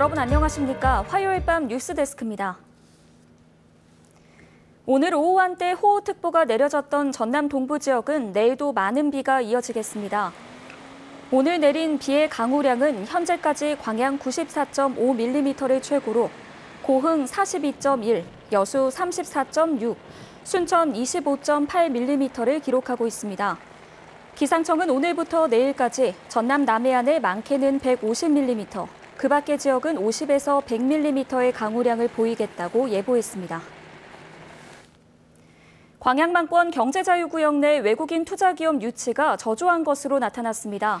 여러분 안녕하십니까? 화요일 밤 뉴스데스크입니다. 오늘 오후 한때 호우특보가 내려졌던 전남 동부 지역은 내일도 많은 비가 이어지겠습니다. 오늘 내린 비의 강우량은 현재까지 광양 94.5mm를 최고로 고흥 42.1, 여수 34.6, 순천 25.8mm를 기록하고 있습니다. 기상청은 오늘부터 내일까지 전남 남해안에 많게는 150mm, 그 밖의 지역은 50에서 100mm의 강우량을 보이겠다고 예보했습니다. 광양만권 경제자유구역 내 외국인 투자기업 유치가 저조한 것으로 나타났습니다.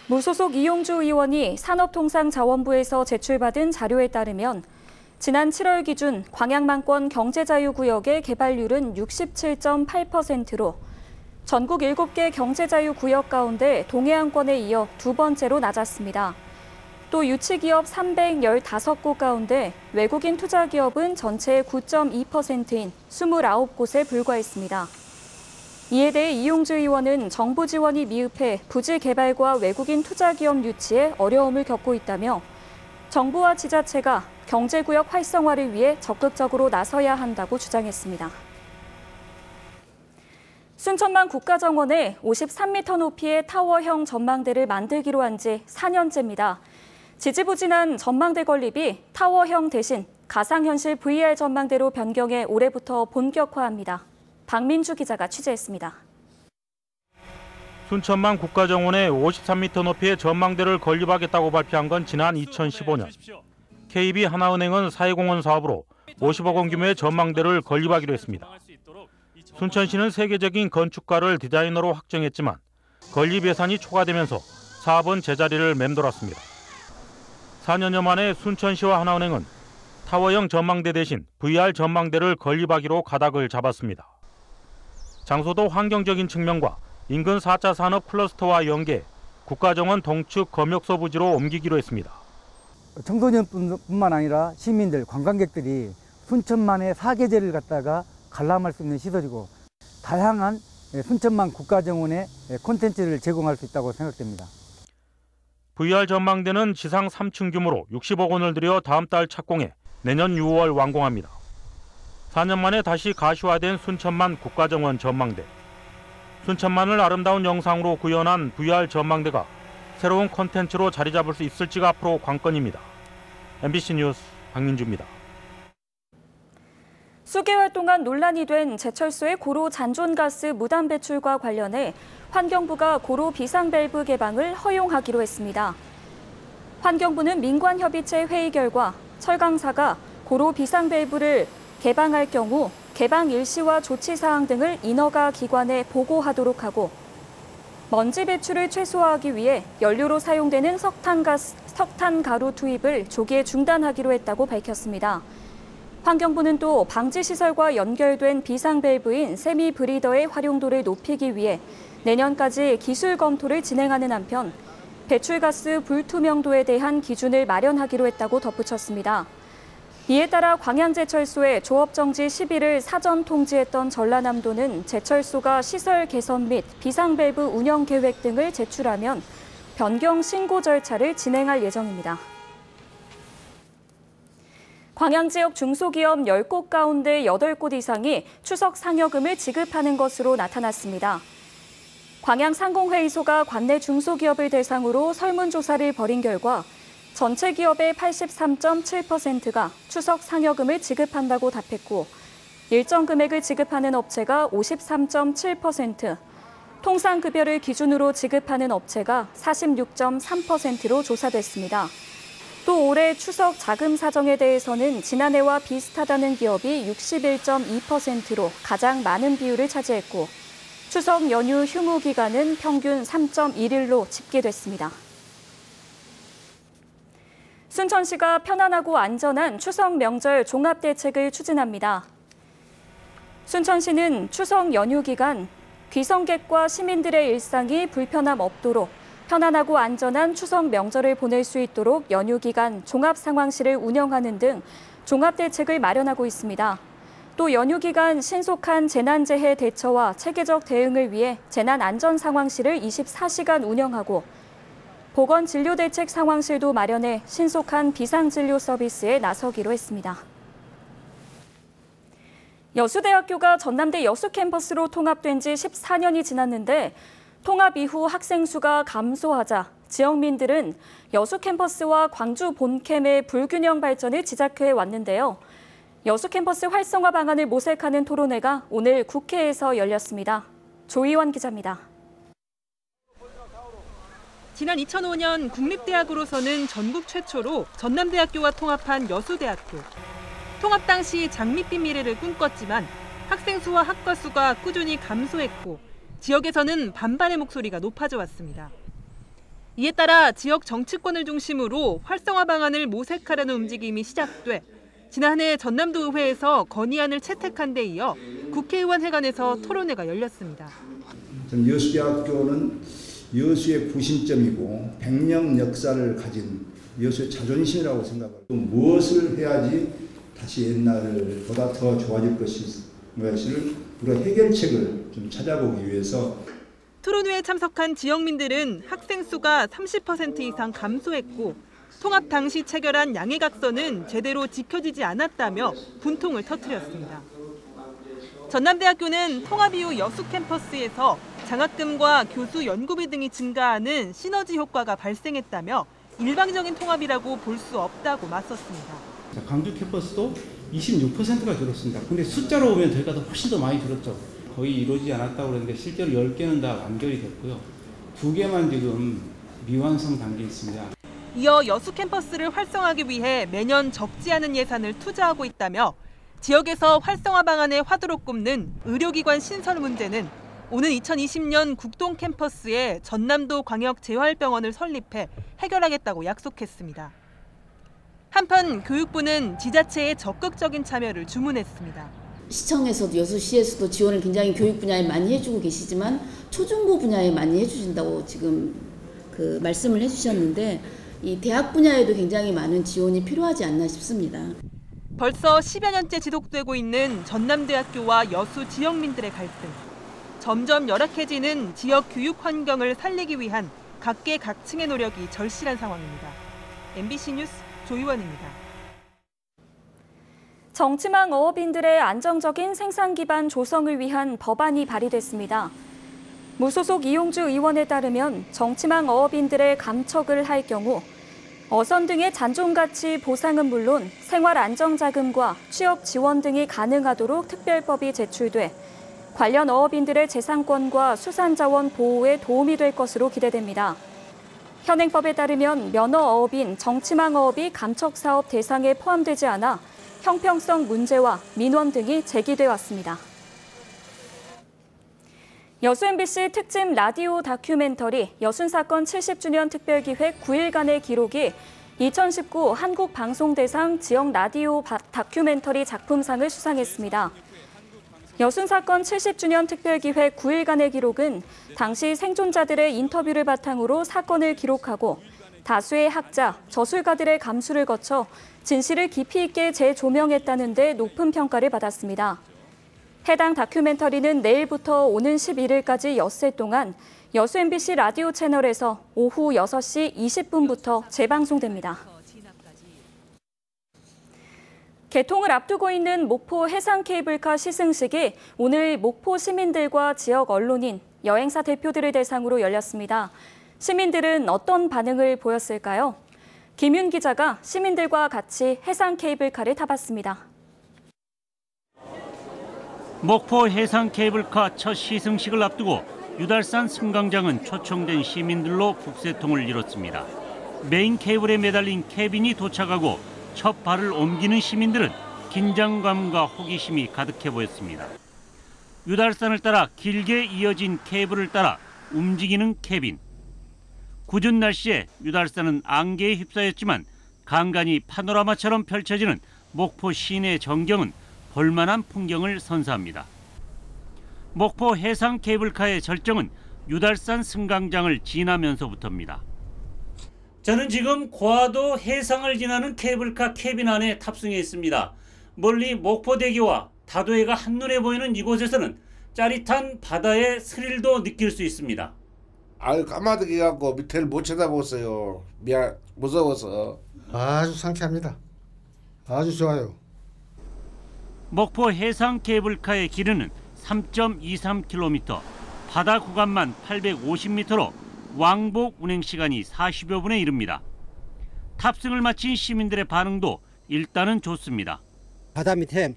무소속 이용주 의원이 산업통상자원부에서 제출받은 자료에 따르면 지난 7월 기준 광양만권 경제자유구역의 개발률은 67.8%로 전국 7개 경제자유구역 가운데 동해안권에 이어 두 번째로 낮았습니다. 또 유치기업 315곳 가운데 외국인 투자기업은 전체의 9.2%인 29곳에 불과했습니다. 이에 대해 이용주 의원은 정부 지원이 미흡해 부지 개발과 외국인 투자기업 유치에 어려움을 겪고 있다며 정부와 지자체가 경제구역 활성화를 위해 적극적으로 나서야 한다고 주장했습니다. 순천만 국가정원에 53m 높이의 타워형 전망대를 만들기로 한 지 4년째입니다. 지지부진한 전망대 건립이 타워형 대신 가상현실 VR 전망대로 변경해 올해부터 본격화합니다. 박민주 기자가 취재했습니다. 순천만 국가정원에 53m 높이의 전망대를 건립하겠다고 발표한 건 지난 2015년. KB 하나은행은 사회공헌 사업으로 50억 원 규모의 전망대를 건립하기로 했습니다. 순천시는 세계적인 건축가를 디자이너로 확정했지만 건립 예산이 초과되면서 사업은 제자리를 맴돌았습니다. 4년여 만에 순천시와 하나은행은 타워형 전망대 대신 VR 전망대를 건립하기로 가닥을 잡았습니다. 장소도 환경적인 측면과 인근 4차 산업 클러스터와 연계, 국가정원 동축 검역소 부지로 옮기기로 했습니다. 청소년뿐만 아니라 시민들, 관광객들이 순천만의 사계절을 갖다가 관람할 수 있는 시설이고 다양한 순천만 국가정원의 콘텐츠를 제공할 수 있다고 생각됩니다. VR 전망대는 지상 3층 규모로 60억 원을 들여 다음 달 착공해 내년 6월 완공합니다. 4년 만에 다시 가시화된 순천만 국가정원 전망대. 순천만을 아름다운 영상으로 구현한 VR 전망대가 새로운 콘텐츠로 자리 잡을 수 있을지가 앞으로 관건입니다. MBC 뉴스 박민주입니다. 수개월 동안 논란이 된 제철소의 고로 잔존가스 무단 배출과 관련해 환경부가 고로 비상밸브 개방을 허용하기로 했습니다. 환경부는 민관협의체 회의 결과 철강사가 고로 비상밸브를 개방할 경우 개방 일시와 조치 사항 등을 인허가 기관에 보고하도록 하고 먼지 배출을 최소화하기 위해 연료로 사용되는 석탄가루 투입을 조기에 중단하기로 했다고 밝혔습니다. 환경부는 또 방지시설과 연결된 비상밸브인 세미브리더의 활용도를 높이기 위해 내년까지 기술 검토를 진행하는 한편 배출가스 불투명도에 대한 기준을 마련하기로 했다고 덧붙였습니다. 이에 따라 광양제철소의 조업정지 10일을 사전 통지했던 전라남도는 제철소가 시설 개선 및 비상밸브 운영 계획 등을 제출하면 변경 신고 절차를 진행할 예정입니다. 광양 지역 중소기업 10곳 가운데 8곳 이상이 추석 상여금을 지급하는 것으로 나타났습니다. 광양상공회의소가 관내 중소기업을 대상으로 설문조사를 벌인 결과 전체 기업의 83.7%가 추석 상여금을 지급한다고 답했고 일정 금액을 지급하는 업체가 53.7%, 통상급여를 기준으로 지급하는 업체가 46.3%로 조사됐습니다. 또 올해 추석 자금 사정에 대해서는 지난해와 비슷하다는 기업이 61.2%로 가장 많은 비율을 차지했고 추석 연휴 휴무 기간은 평균 3.1일로 집계됐습니다. 순천시가 편안하고 안전한 추석 명절 종합대책을 추진합니다. 순천시는 추석 연휴 기간 귀성객과 시민들의 일상이 불편함 없도록 편안하고 안전한 추석 명절을 보낼 수 있도록 연휴 기간 종합상황실을 운영하는 등 종합대책을 마련하고 있습니다. 또 연휴 기간 신속한 재난재해 대처와 체계적 대응을 위해 재난안전상황실을 24시간 운영하고 보건진료대책 상황실도 마련해 신속한 비상진료 서비스에 나서기로 했습니다. 여수대학교가 전남대 여수 캠퍼스로 통합된 지 14년이 지났는데 통합 이후 학생 수가 감소하자 지역민들은 여수 캠퍼스와 광주 본캠의 불균형 발전을 지적해 왔는데요. 여수 캠퍼스 활성화 방안을 모색하는 토론회가 오늘 국회에서 열렸습니다. 조희원 기자입니다. 지난 2005년 국립대학으로서는 전국 최초로 전남대학교와 통합한 여수대학교. 통합 당시 장밋빛 미래를 꿈꿨지만 학생 수와 학과 수가 꾸준히 감소했고 지역에서는 반발의 목소리가 높아져 왔습니다. 이에 따라 지역 정치권을 중심으로 활성화 방안을 모색하려는 움직임이 시작돼 지난해 전남도의회에서 건의안을 채택한 데 이어 국회의원 회관에서 토론회가 열렸습니다. 여수대학교는 여수의 구심점이고 100년 역사를 가진 여수의 자존심이라고 생각합니다. 또 무엇을 해야지 다시 옛날보다 더 좋아질 것인가를 우리가 해결책을 좀 찾아보기 위해서 토론회에 참석한 지역민들은 학생 수가 30% 이상 감소했고 통합 당시 체결한 양해각서는 제대로 지켜지지 않았다며 분통을 터뜨렸습니다. 전남대학교는 통합 이후 여수 캠퍼스에서 장학금과 교수 연구비 등이 증가하는 시너지 효과가 발생했다며 일방적인 통합이라고 볼 수 없다고 맞섰습니다. 광주 캠퍼스도 26%가 줄었습니다. 근데 숫자로 보면 저희가 훨씬 더 많이 줄었죠. 거의 이루어지지 않았다고 그러는데 실제로 10개는 다 완결이 됐고요. 2개만 지금 미완성 단계에 있습니다. 이어 여수 캠퍼스를 활성화하기 위해 매년 적지 않은 예산을 투자하고 있다며 지역에서 활성화 방안에 화두로 꼽는 의료기관 신설 문제는 오는 2020년 국동 캠퍼스에 전남도 광역재활병원을 설립해 해결하겠다고 약속했습니다. 한편 교육부는 지자체의 적극적인 참여를 주문했습니다. 시청에서도 여수시에서도 지원을 굉장히 교육 분야에 많이 해주고 계시지만 초중고 분야에 많이 해주신다고 지금 말씀을 해주셨는데 이 대학 분야에도 굉장히 많은 지원이 필요하지 않나 싶습니다. 벌써 10여 년째 지속되고 있는 전남대학교와 여수 지역민들의 갈등. 점점 열악해지는 지역 교육 환경을 살리기 위한 각계각층의 노력이 절실한 상황입니다. MBC 뉴스 조희원입니다. 정치망 어업인들의 안정적인 생산 기반 조성을 위한 법안이 발의됐습니다. 무소속 이용주 의원에 따르면 정치망 어업인들의 감척을 할 경우 어선 등의 잔존가치 보상은 물론 생활 안정자금과 취업 지원 등이 가능하도록 특별법이 제출돼 관련 어업인들의 재산권과 수산자원 보호에 도움이 될 것으로 기대됩니다. 현행법에 따르면 면허어업인 정치망 어업이 감척사업 대상에 포함되지 않아 형평성 문제와 민원 등이 제기돼 왔습니다. 여수 MBC 특집 라디오 다큐멘터리 여순사건 70주년 특별기획 9일간의 기록이 2019 한국방송대상 지역 라디오 다큐멘터리 작품상을 수상했습니다. 여순사건 70주년 특별기획 9일간의 기록은 당시 생존자들의 인터뷰를 바탕으로 사건을 기록하고 다수의 학자, 저술가들의 감수를 거쳐 진실을 깊이 있게 재조명했다는 데 높은 평가를 받았습니다. 해당 다큐멘터리는 내일부터 오는 11일까지 엿새 동안 여수 MBC 라디오 채널에서 오후 6시 20분부터 재방송됩니다. 개통을 앞두고 있는 목포 해상케이블카 시승식이 오늘 목포 시민들과 지역 언론인, 여행사 대표들을 대상으로 열렸습니다. 시민들은 어떤 반응을 보였을까요? 김윤 기자가 시민들과 같이 해상케이블카를 타봤습니다. 목포 해상케이블카 첫 시승식을 앞두고 유달산 승강장은 초청된 시민들로 북새통을 이뤘습니다. 메인 케이블에 매달린 캐빈이 도착하고 첫 발을 옮기는 시민들은 긴장감과 호기심이 가득해 보였습니다. 유달산을 따라 길게 이어진 케이블을 따라 움직이는 캐빈. 궂은 날씨에 유달산은 안개에 휩싸였지만 간간히 파노라마처럼 펼쳐지는 목포 시내 전경은 볼만한 풍경을 선사합니다. 목포 해상 케이블카의 절정은 유달산 승강장을 지나면서부터입니다. 저는 지금 고화도 해상을 지나는 케이블카 캐빈 안에 탑승해 있습니다. 멀리 목포대교와 다도해가 한눈에 보이는 이곳에서는 짜릿한 바다의 스릴도 느낄 수 있습니다. 아유 까마득해 갖고 밑에를 못 쳐다보았어요. 무서워서. 아주 상쾌합니다. 아주 좋아요. 목포 해상 케이블카의 길이는 3.23km, 바다 구간만 850m로 왕복 운행 시간이 40여 분에 이릅니다. 탑승을 마친 시민들의 반응도 일단은 좋습니다. 바다 밑에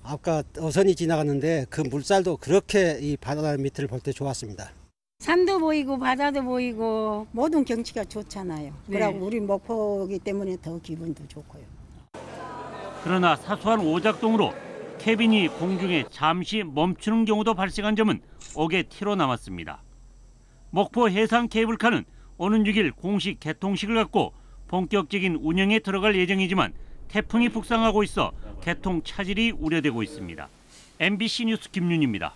아까 어선이 지나갔는데 그 물살도 그렇게 이 바다 밑을 볼 때 좋았습니다. 산도 보이고 바다도 보이고 모든 경치가 좋잖아요. 그리고 우리 목포이기 때문에 더 기분도 좋고요. 그러나 사소한 오작동으로 캐빈이 공중에 잠시 멈추는 경우도 발생한 점은 억의 티로 남았습니다. 목포 해상 케이블카는 오는 6일 공식 개통식을 갖고 본격적인 운영에 들어갈 예정이지만 태풍이 북상하고 있어 개통 차질이 우려되고 있습니다. MBC 뉴스 김윤입니다.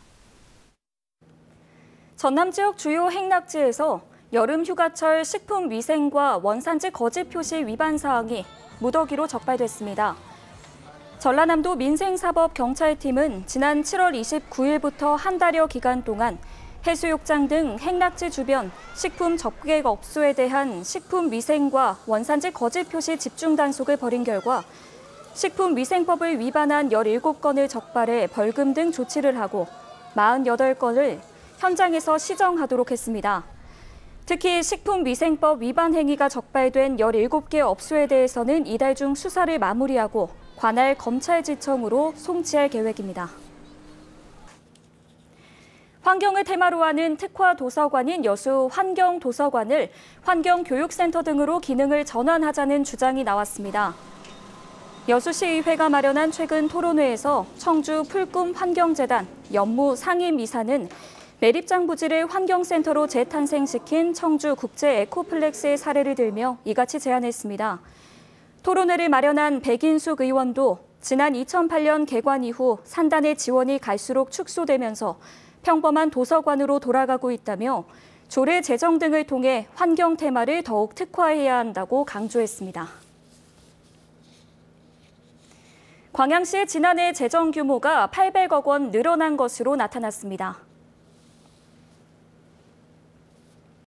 전남 지역 주요 행락지에서 여름 휴가철 식품 위생과 원산지 거짓 표시 위반 사항이 무더기로 적발됐습니다. 전라남도 민생사법경찰팀은 지난 7월 29일부터 한 달여 기간 동안 해수욕장 등 행락지 주변 식품 접객업소에 대한 식품 위생과 원산지 거짓 표시 집중 단속을 벌인 결과 식품위생법을 위반한 17건을 적발해 벌금 등 조치를 하고 48건을 현장에서 시정하도록 했습니다. 특히 식품위생법 위반 행위가 적발된 17개 업소에 대해서는 이달 중 수사를 마무리하고 관할 검찰지청으로 송치할 계획입니다. 환경을 테마로 하는 특화 도서관인 여수 환경도서관을 환경교육센터 등으로 기능을 전환하자는 주장이 나왔습니다. 여수시의회가 마련한 최근 토론회에서 청주 풀꿈환경재단 연무 상임이사는 매립장 부지를 환경센터로 재탄생시킨 청주 국제 에코플렉스의 사례를 들며 이같이 제안했습니다. 토론회를 마련한 백인숙 의원도 지난 2008년 개관 이후 산단의 지원이 갈수록 축소되면서 평범한 도서관으로 돌아가고 있다며 조례 제정 등을 통해 환경 테마를 더욱 특화해야 한다고 강조했습니다. 광양시의 지난해 재정 규모가 800억 원 늘어난 것으로 나타났습니다.